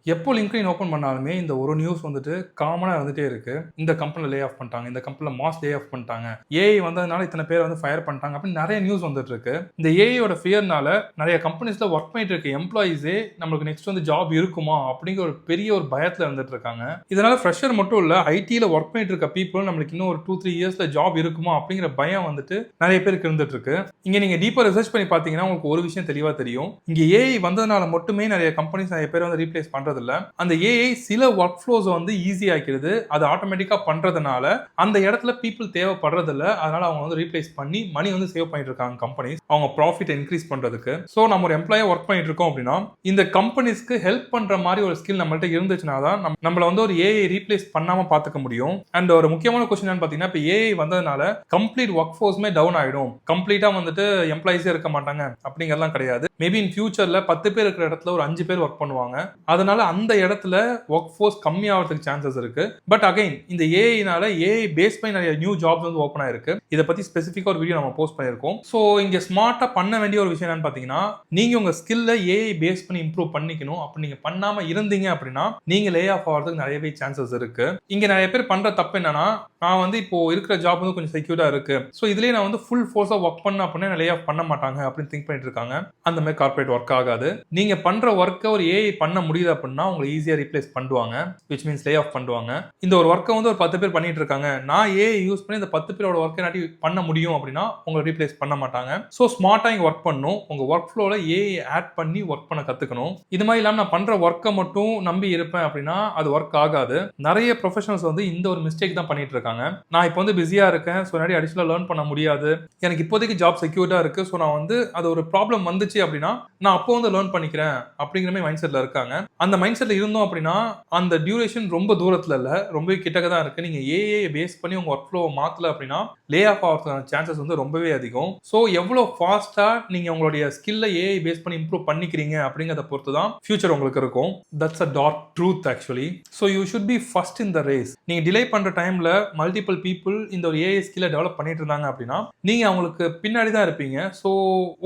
எப்போ LinkedIn open பண்ணாலுமே இந்த ஒரு நியூஸ் வந்துட்டு காமனா இருந்துட்டே இருக்கு. இந்த கம்பெனில லே ஆஃப் பண்ணிட்டாங்க. இந்த கம்பெனில மாஸ் லே ஆஃப் பண்ணிட்டாங்க. ஏஐ வந்ததுனால இத்தன பேர் வந்து ஃபயர் பண்ணிட்டாங்க அப்படின்னு நெறைய நியூஸ் வந்துட்டு இருக்கு. இந்த ஏஐயோட ஃபியர்னால நெறைய கம்பெனிஸ்ல வொர்க் பண்ணிட்டு இருக்க எம்ப்ளாயீஸே நம்மளுக்கு நெக்ஸ்ட் வந்து ஜாப் இருக்குமா அப்படிங்கிற ஒரு பெரிய ஒரு பயத்துல இருந்துட்டு இருக்காங்க. இதனால ஃப்ரெஷர் மட்டும் இல்ல, ஐடில வொர்க் பண்ணிட்டு இருக்க பீப்பிள் நம்மளுக்கு இன்னும் ஒரு 2, 3 இயர்ஸ்ல ஜாப் இருக்குமா அப்படிங்கிற பயம் வந்துட்டு நெறைய பேருக்கு இருந்துட்டு இருக்கு. இங்க நீங்க டீப்பா ரிசர்ச் பண்ணி பார்த்தீங்கன்னா உங்களுக்கு ஒரு விஷயம் தெளிவா தெரியும். இங்க ஏஐ வந்ததுனால மட்டுமே நெறைய கம்பெனிஸ் நெறைய பேர் வந்து ரீப்ளேஸ் பண்றதில்ல. அந்த ஏஐ சில ஒர்க் ஃப்ளோஸ் வந்து ஈஸி ஆக்கிடுது. அது ஆட்டோமேட்டிக்கா பண்றதுனால அந்த இடத்துல பீப்பிள் தேவைப்படுறதில்ல. அதனால அவங்க வந்து ரீப்ளேஸ் பண்ணி மணி வந்து சேவ் பண்ணிட்டு இருக்காங்க கம்பெனிஸ். அவங்க ப்ராஃபிட் இன்க்ரீஸ் பண்றதுக்கு. சோ நம்ம ஒரு எம்ப்ளாயா ஒர்க் பண்ணிட்டு இருக்கோம் அப்படின்னா இந்த கம்பெனிஸ்க்கு ஹெல்ப் பண்ற மாதிரி ஒரு ஸ்கில் நம்மள்ட்ட இருந்துச்சுன்னா தான் நம்மள வந்து ஒரு ஏஐ ரீப்ளேஸ் பண்ணாம பாத்துக்க முடியும். அண்ட் ஒரு முக்கியமான கொஸ்டின் என்னன்னு பாத்தீங்கன்னா, இப்ப ஏஐ வந்ததுனால கம்ப்ளீட் ஒர்க் ஃபோர்ஸ்மே டவுன் ஆயிடும், கம்ப்ளீட்டா வந்துட்டு எம்ப்ளாயிஸே இருக்க மாட்டாங்க அப்படிங்கறதெல்லாம் கிடையாது. மேபி இன் ஃபியூச்சர்ல 10 பேர் இருக்கிற இடத்துல ஒரு 5 பேர் ஒர்க் பண்ணுவாங்க. அதனால அந்த இடத்துல ஒர்க் ஃபோர்ஸ் கம்மி ஆகிறதுக்கு சான்சஸ் இருக்கு. பட் அகைன் இந்த ஏஐனால ஏஐ பேஸ் பண்ணி நிறைய நியூ ஜாப்ஸ் வந்து ஓப்பன் ஆயிருக்கு. இதை பத்தி ஸ்பெசிஃபிக்கா ஒரு வீடியோ நம்ம போஸ்ட் பண்ணியிருக்கோம். ஸோ இங்க ஸ்மார்ட்டா பண்ண வேண்டிய ஒரு விஷயம் என்னன்னு பாத்தீங்கன்னா, நீங்க உங்க ஸ்கில்ல ஏஐ பேஸ் பண்ணி இம்ப்ரூவ் பண்ணிக்கணும். அப்படி நீங்க பண்ணாம இருந்தீங்க அப்படின்னா நீங்க லே ஆஃப் ஆகிறதுக்கு நிறையவே சான்சஸ் இருக்கு. இங்க நிறைய பேர் பண்ற தப்பு என்னன்னா, நான் வந்து இப்போ இருக்கிற ஜாப் வந்து கொஞ்சம் செக்யூர்டா இருக்கு, ஸோ இதுலயே நான் வந்து ஃபுல் ஃபோர்ஸா ஒர்க் பண்ண அப்படின்னா லே ஆஃப் பண்ண மாட்டாங்க அப்படின்னு திங்க் பண்ணிட்டு இருக்காங்க. அந்த மாதிரி கார்பரேட் ஒர்க் ஆகாது. நீங்க பண்ற ஒர்க்கை ஒரு ஏஐ பண்ண முடியுது அப்படின்னா உங்களை ஈஸியா ரீப்ளேஸ் பண்ணுவாங்க, விச் மீன்ஸ் லே ஆஃப் பண்ணுவாங்க. இந்த ஒரு ஒர்க்கை வந்து ஒரு 10 பேர் பண்ணிட்டு இருக்காங்க, நான் ஏஐ யூஸ் பண்ணி இந்த 10 பேரோட ஒர்க்கை நாட்டி பண்ண முடியும் அப்படின்னா உங்களை ரீப்ளேஸ் பண்ண மாட்டாங்க. ஸோ ஸ்மார்ட்டா இங்க ஒர்க் பண்ணணும். உங்க ஒர்க் ஃப்ளோல ஏஐ ஆட் பண்ணி ஒர்க் பண்ண கத்துக்கணும். இது மாதிரி இல்லாம நான் பண்ற ஒர்க்கை மட்டும் நம்பி இருப்பேன் அப்படின்னா அது ஒர்க் ஆகாது. நிறைய ப்ரொஃபஷனல்ஸ் வந்து இந்த ஒரு மிஸ்டேக் தான் பண்ணிட்டு இருக்காங்க. நான் இப்போ வந்து பிஸியா இருக்கேன், ஸோ நிறைய அடிஷனலா லேர்ன் பண்ண முடியாது, எனக்கு இப்போதைக்கு ஜாப் செக்யூர்டா இருக்கு, ஸோ நான் வந்து அது ஒரு ப்ராப்ளம் வந்துச்சு அப்படின்னா நான் அப்போ வந்து லேர்ன் பண்ணிக்கிறேன் அப்படிங்கிற மாதிரி மைண்ட் செட்ல இருக்காங்க. அந்த மைண்ட் செட்ல இருந்தோம் அப்படின்னா அந்த டியூரேஷன் ரொம்ப தூரத்துல இல்ல, ரொம்பவே கிட்டக்க தான் இருக்கு. நீங்க ஏஐ பேஸ் பண்ணி உங்க ஒர்க் ஃப்ளோ மாத்தல அப்படின்னா லே ஆஃப் ஆகிறதுக்கான சான்சஸ் வந்து ரொம்பவே அதிகம். ஸோ எவ்வளவு ஃபாஸ்டா நீங்க உங்களுடைய ஸ்கில்ல ஏஐ பேஸ் பண்ணி இம்ப்ரூவ் பண்ணிக்கிறீங்க அப்படிங்கறத பொறுத்து தான் ஃபியூச்சர் உங்களுக்கு இருக்கும். That's a dark truth actually. So you should be first in the race. நீங்க டிலே பண்ற டைம்ல மல்டிபிள் பீப்புள் இந்த ஒரு ஏஐ ஸ்கில்லை டெவலப் பண்ணிட்டு இருந்தாங்க அப்படின்னா நீங்க அவங்களுக்கு பின்னாடி தான் இருப்பீங்க. ஸோ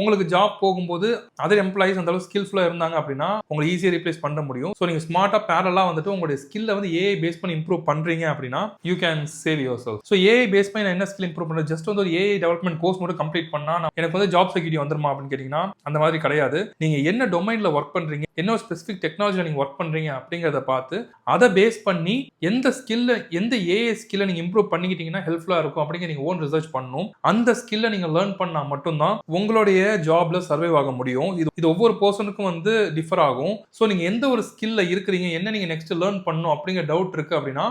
உங்களுக்கு ஜாப் போகும்போது அதர் எம்ப்ளாயிஸ் அந்த அளவு ஸ்கில்ஃபுல்லா இருந்தாங்க அப்படின்னா உங்களை ஈஸியா ரீப்ளேஸ் பண்ண முடியும். ஸோ நீங்க ஸ்மார்ட்டா பேரலா வந்துட்டு உங்களுடைய ஸ்கில்லை வந்து ஏஐ பேஸ் பண்ணி இம்ப்ரூவ் பண்றீங்க அப்படின்னா you can save yourself. So AI base பண்ணி நான் என்ன ஸ்கில் இம்ப்ரூவ் பண்றது, ஜஸ்ட் வந்து ஒரு ஏஐ டெவலப்மெண்ட் கோர்ஸ் மட்டும் கம்ப்ளீட் பண்ணா எனக்கு வந்து ஜாப் செக்யூரிட்டி வந்துருமா அப்படின்னு கேட்டீங்கன்னா அந்த மாதிரி கிடையாது. நீங்க என்ன டொமைன்ல ஒர்க் பண்றீங்க, என்ன ஒரு ஸ்பெசிபிக் டெக்னாலஜில நீங்க ஒர்க் பண்றீங்க அப்படிங்கறத பார்த்து அதை பேஸ் பண்ணி எந்த ஸ்கில்ல எந்த ஏஐ ஸ்கில்லை நீங்க இம்ப்ரூவ் பண்ணிக்கிட்டீங்கன்னா ஹெல்ப்ஃபுல்லா இருக்கும் அப்படிங்கிற நீங்க ஓன் ரிசர்ச் பண்ணணும். அந்த ஸ்கில்லை நீங்க லேர்ன் பண்ணா மட்டும்தான் உங்களுடைய ஜாப்ல சர்வைவ் ஆக முடியும். இது ஒவ்வொரு பர்சனுக்கும் வந்து டிஃபர் ஆகும். ஸோ நீங்க எந்த ஒரு ஸ்கில்ல இருக்கிறீங்க, என்ன நீங்க நெக்ஸ்ட் லேர்ன் பண்ணணும் அப்படிங்கிற டவுட் இருக்கு அப்படின்னா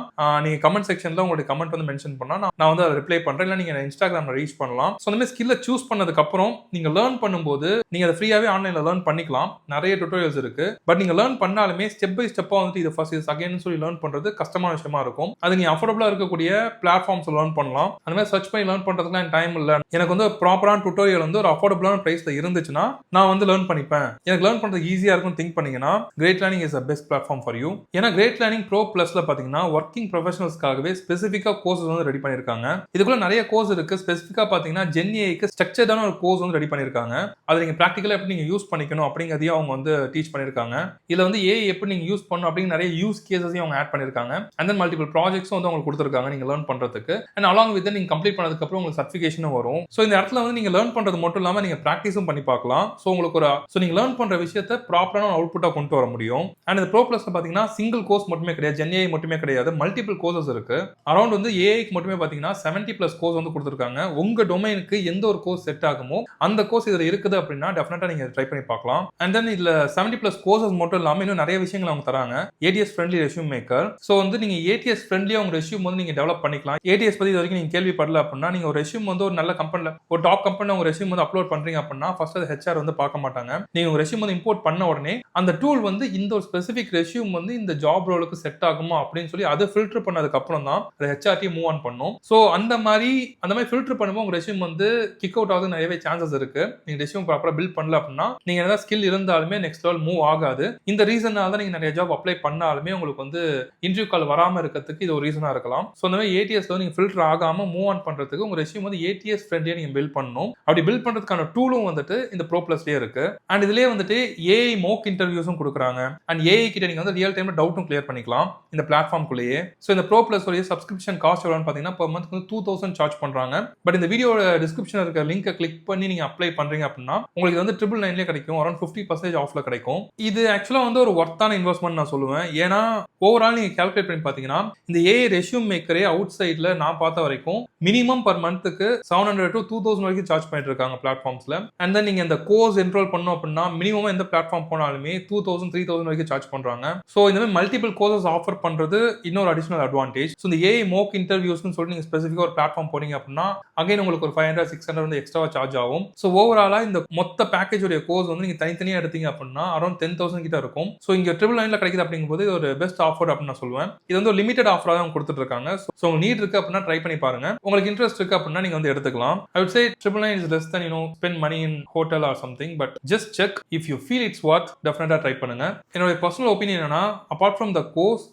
நீங்க கமெண்ட் செக்ஷன்ல உங்களுடைய கமெண்ட் வந்து மென்ஷன் பண்ணா நான் வந்து அதை ரிப்ளை பண்றேன். இல்லை நீங்க இன்ஸ்டாகிராம்ல ரீச் பண்ணலாம். ஸோ அந்த மாதிரி ஸ்கில்லை சூஸ் பண்ணதுக்கு அப்புறம் நீங்க லேர்ன் பண்ணும்போது நீங்க அதை ஃப்ரீயாவே ஆன்லைன்ல லேர்ன் பண்ணிக்கலாம். நிறைய டுட்டோரியல்ஸ் இருக்கு. பட் நீங்க லேர்ன் பண்ணாலுமே ஸ்டெப் பை ஸ்டெப்பா வந்து இது ஃபர்ஸ்ட் இது செகண்ட் சொல்லி லேர்ன் பண்றது கஷ்டமான விஷயமா இருக்கும். அது நீங்க அஃபோர்டபுளா இருக்கக்கூடிய பிளாட்ஃபார்ம்ஸ் லேர்ன் பண்ணலாம். அந்த மாதிரி சர்ச் பண்ணி லேர்ன் பண்றதுக்குலாம் டைம் இல்ல, எனக்கு வந்து ப்ராப்பரான டுட்டோரியல் வந்து ஒரு அஃபோர்டபுளான பிரைஸ்ல இருந்துச்சுன்னா நான் வந்து லேர்ன் பண்ணிப்பேன், எனக்கு லேர்ன் பண்றது ஈஸியா இருக்கும் திங்க் பண்ணீங்கன்னா great learning is the best platform for you. ஏன்னா கிரேட் லேர்னிங் ப்ரோ பிளஸ்ல பாத்தீங்கன்னா ஒர்க்கிங் ப்ரொஃபஷனல்ஸ்க்காகவே ஸ்பெசிஃபிக்கா கோர்சஸ் வந்து ரெடி பண்ணிருக்காங்க. இதுக்குள்ள நிறைய கோர்ஸ் இருக்கு. ஸ்பெசிஃபிக்கா பாத்தீங்கன்னா ஜென்ஏக்கு ஸ்ட்ரக்சர்டான ஒரு கோர்ஸ் வந்து ரெடி பண்ணிருக்காங்க. அதை நீங்க பிராக்டிகலா எப்படி நீங்க யூஸ் பண்ணிக்கணும் அப்படிங்கறதையும் அவங்க வந்து டீச் பண்ணிருக்காங்க. இதுல வந்து ஏஐ எப்படி நீங்க யூஸ் பண்ணணும் அப்படிங்கிற நிறைய யூஸ் கேசஸையும் அவங்க ஆட் பண்ணிருக்காங்க. அண்ட் தென் மல்டிபிள் ப்ராஜெக்ட்ஸும் வந்து உங்களுக்கு கொடுத்துருக்காங்க நீங்க லேர்ன் பண்றதுக்கு. அண்ட் அலாங் வித் நீங்க கம்ப்ளீட் பண்ணதுக்கு அப்புறம் உங்களுக்கு சர்டிஃபிகேஷனும் வரும். ஸோ இந்த இடத்துல வந்து நீங்க லேர்ன் பண்றது மட்டும் இல்லாம நீங்க பிராக்டிஸும் பண்ணி பார்க்கலாம். ஸோ உங்களுக்கு ஒரு நீங்க லேர்ன் பண்ற விஷயத்தை ப்ராப்பரான அவுட்புட்டா கொண்டு வர முடியும். அண்ட் இந்த ப்ரோ பிளஸ்ல பாத்தீங்கன்னா சிங்கிள் கோர்ஸ் மட்டுமே கிடையாது, ஜென்ஏஐ மட்டுமே கிடையாது, மல்டிபிள் கோர்சஸ் இருக்கு. அரௌண்ட் வந்து ஏஐக்கு மட்டுமே பாத்தீங்கன்னா 70+ கோர்ஸ் வந்து கொடுத்துருக்காங்க. உங்க டொமைனுக்கு எந்த ஒரு கோர்ஸ் செட் ஆகுமோ அந்த கோர்ஸ் இதுல இருக்குது அப்படின்னா டெஃபினட்டா நீங்க ட்ரை பண்ணி பார்க்கலாம். அண்ட் தென் இதுல 70+ கோர்சஸ் மட்டும் இல்லாம இன்னும் நிறைய விஷயங்கள் அவங்க தராங்க. ADS friendly resume maker. So வந்து நீங்க ஏடிஎஸ் ஃப்ரெண்ட்லியா உங்க ரெஸ்யூம் வந்து நீங்க டெவலப் பண்ணிக்கலாம். ஏடிஎஸ் பத்தி இது வரைக்கும் நீங்க கேள்விப்படல அப்படின்னா நீங்க ஒரு ரெஸ்யூம் வந்து ஒரு நல்ல கம்பெனில ஒரு டாப் கம்பெனில உங்க ரெஸ்யூம் வந்து அப்லோட் பண்றீங்க அப்படின்னா ஃபர்ஸ்ட் அது ஹெச்ஆர் வந்து பார்க்க மாட்டாங்க. நீங்க உங்க ரெஸ்யூம் வந்து இம்போர்ட் பண்ண உடனே அந்த டூல் வந்து இந்த ஒரு ஸ்பெசிபிக் ரெஸ்யூம் வந்து இந்த ஜாப் ரோலுக்கு செட் ஆகுமா அப்படின்னு சொல்லி அதை ஃபில்டர் பண்ணதுக்கு அப்புறம் தான் அது ஹெச்ஆர்டி மூவ் ஆன் பண்ணும். ஸோ அந்த மாதிரி ஃபில்டர் பண்ணும்போது உங்க ரெஸ்யூம் வந்து கிக் அவுட் ஆகுது நிறையவே சான்சஸ் இருக்கு. நீங்க ரெஸ்யூம் ப்ராப்பரா பில்ட் பண்ணல அப்படின்னா நீங்க ஏதாவது ஸ்கில் இருந்தாலுமே நெக்ஸ்ட் லெவல் மூவ் ஆகாது. இந்த ரீசனால தான் நீங்க நிறைய ஜாப் அப்ளை பண்ணாலுமே உங்களுக்கு வந்து இன்டர்வியூ கால் வராம இருக்கிறதுக்கு இது ஒரு ரீசனா இருக்கலாம். ஸோ அந்த மாதிரி ஏடிஎஸ்ல நீங்க ஃபில்டர் ஆகாம மூவ் ஆன் பண்றதுக்கு உங்க ரெஸ்யூம் வந்து ஏடிஎஸ் ஃப்ரெண்ட்லியா நீங்க பில்ட் பண்ணணும். அப்படி பில்ட் பண்றதுக்கான டூலும் வந்துட்டு இந்த ப்ரோ பிளஸ்லயே இருக்கு. அண்ட் இதுலயே வந்துட்டு ஏஐ மோக் இன்டர்வியூஸும் கொடுக்குறாங்க. அண்ட் ஏஐ கிட்ட நீங்க வந்து ரியல் டைம்ல டவுட்டும் கிளியர் பண்ணிக்கலாம் இந்த பிளாட்ஃபார்ம்குள்ளேயே. ஸோ இந்த ப்ரோ பிளஸ் உடைய சப்ஸ்கிரிப்ஷன் காஸ்ட் எவ்வளோன்னு பார்த்தீங்கன்னா per month வந்து 2000 சார்ஜ் பண்றாங்க. பட் இந்த வீடியோட டிஸ்கிரிப்ஷன்ல இருக்க லிங்கை கிளிக் பண்ணி நீங்க அப்ளை பண்றீங்க அப்படின்னா உங்களுக்கு வந்து 999 கிடைக்கும், அரௌண்ட் 50% ஆஃப்ல கிடைக்கும். இது ஆக்சுவலா வந்து ஒரு ஒர்த்தான இன்வெஸ்ட்மெண்ட் நான் சொல்லுவேன். ஏன்னா ஓவரால் நீங்க கால்குலேட் பண்ணி பாத்தீங்கன்னா இந்த ஏஐ ரெஸ்யூம் மேக்கரே அவுட் சைட்ல நான் பார்த்த வரைக்கும் மினிமம் பர் மந்த்துக்கு 700 to 2000 வரைக்கும் சார்ஜ் பண்ணிட்டு இருக்காங்க பிளாட்ஃபார்ம்ஸ்ல. அண்ட் தென் நீங்க இந்த கோர்ஸ் என்ரோல் பண்ணோம் அப்படின்னா மினிமம் எந்த பிளாட்ஃபார்ம் போனாலுமே 2000 3000 வரைக்கும் சார்ஜ் பண்றாங்க. ஸோ இந்த மாதிரி மல்டிபிள் கோர்சஸ் ஆஃபர் பண்றது இன்னொரு அடிஷனல் அட்வான்டேஜ். ஸோ இந்த ஏஐ மோக் இன்டர்வியூஸ்னு சொல்லி நீங்க ஸ்பெசிஃபிக்கா ஒரு பிளாட்ஃபார்ம் போனீங்க அப்படின்னா அகைன் உங்களுக்கு ஒரு 500 600 வந்து எக்ஸ்ட்ரா சார்ஜ் ஆகும். ஸோ ஓவராலா இந்த மொத்த பேக்கேஜ் உடைய கோர்ஸ் வந்து நீங்க தனித்தனியா எடுத்தீங்க அப்படின்னா அரௌண்ட் 10,000 கிட்ட இருக்கும். ஸோ இங்க 999 கிடைக்குது அப்படிங்கும்போது இது ஒரு பெஸ்ட் ஆஃபர் அப்படின்னு நான் சொல்லுவேன். இது வந்து ஒரு லிமிடெட் ஆஃபரா தான் கொடுத்துட்டு இருக்காங்க. ஸோ உங்களுக்கு நீட் இருக்கு அப்படின்னா ட்ரை பண்ணி பாருங்க. உங்களுக்கு இன்ட்ரெஸ்ட் இருக்கு அப்படின்னா நீங்க வந்து எடுத்துக்கலாம். I would say 999 is less than spend money in hotel or something, but just check if you feel it's worth. டெஃபினட்டா ட்ரை பண்ணுங்க. என்னோட பர்சனல் ஒப்பீனியன் என்னன்னா அபார்ட் ஃப்ரம் த கோர்ஸ்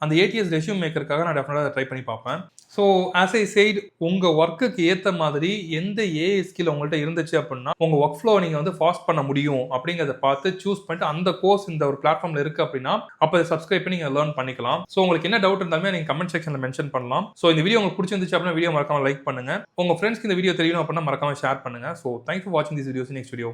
அந்த ATS ரெஸ்யூம் மேக்கருக்காக நான் டெஃபினட்டா ட்ரை பண்ணி பார்ப்பேன். ஸோ ஆஸ் ஐ சைட் உங்க ஒர்க்குக்கு ஏற்ற மாதிரி எந்த ஏஐ ஸ்கில் உங்கள்கிட்ட இருந்துச்சு அப்படின்னா உங்க ஒர்க் ஃப்ளோ நீங்க வந்து ஃபாஸ்ட் பண்ண முடியும் அப்படிங்கிறத பார்த்து சூஸ் பண்ணிட்டு அந்த கோர்ஸ் இந்த ஒரு பிளாட்ஃபார்ம்ல இருக்கு அப்படின்னா அப்போ அதை சப்ஸ்கிரைப் பண்ணி நீங்க லேர்ன் பண்ணிக்கலாம். ஸோ உங்களுக்கு என்ன டவுட் இருந்தாலுமே நீங்க கமெண்ட் செக்ஷன்ல மென்ஷன் பண்ணலாம். ஸோ இந்த வீடியோ உங்களுக்கு பிடிச்சிருந்துச்சு அப்படின்னா வீடியோ மறக்காம லைக் பண்ணுங்க. உங்க ஃப்ரெண்ட்ஸ்க்கு இந்த வீடியோ தெரியணும் அப்படின்னா மறக்காம ஷேர் பண்ணுங்க. ஸோ தேங்க்ஸ் ஃபார் வாட்சிங் திஸ் வீடியோஸ். Next video.